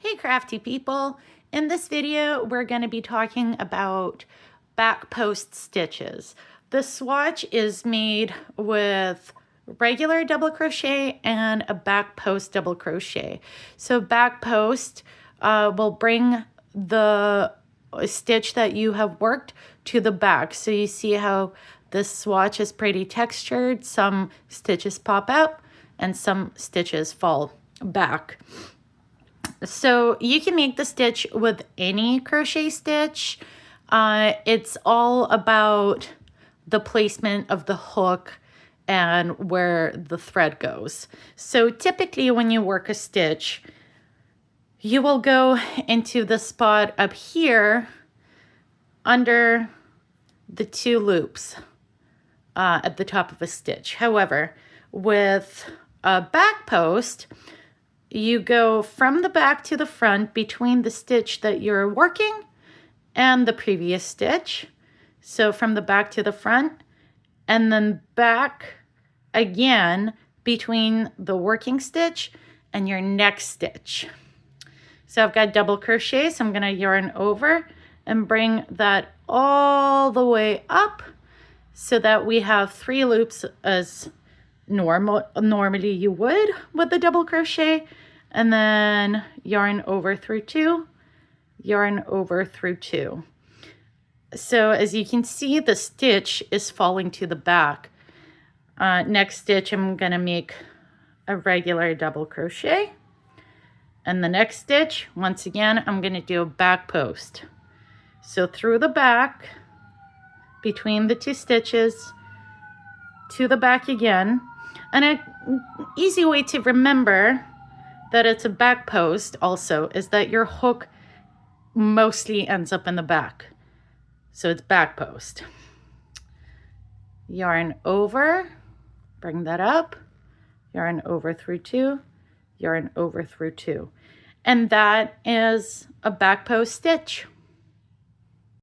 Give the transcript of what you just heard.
Hey crafty people! In this video we're going to be talking about back post stitches. The swatch is made with regular double crochet and a back post double crochet. So back post will bring the stitch that you have worked to the back. So you see how this swatch is pretty textured. Some stitches pop out and some stitches fall back. So you can make the stitch with any crochet stitch. It's all about the placement of the hook and where the thread goes. So typically when you work a stitch, you will go into the spot up here under the two loops at the top of a stitch. However, with a back post, you go from the back to the front between the stitch that you're working and the previous stitch. So from the back to the front, and then back again between the working stitch and your next stitch. So I've got double crochet, so I'm going to yarn over and bring that all the way up so that we have 3 loops as normally you would with the double crochet, and then yarn over through 2, yarn over through 2. So as you can see, the stitch is falling to the back. Next stitch, I'm going to make a regular double crochet, and the next stitch, once again, I'm going to do a back post. So through the back, between the 2 stitches, to the back again. And an easy way to remember that it's a back post also is that your hook mostly ends up in the back. So it's back post. Yarn over, bring that up, yarn over through 2, yarn over through 2. And that is a back post stitch.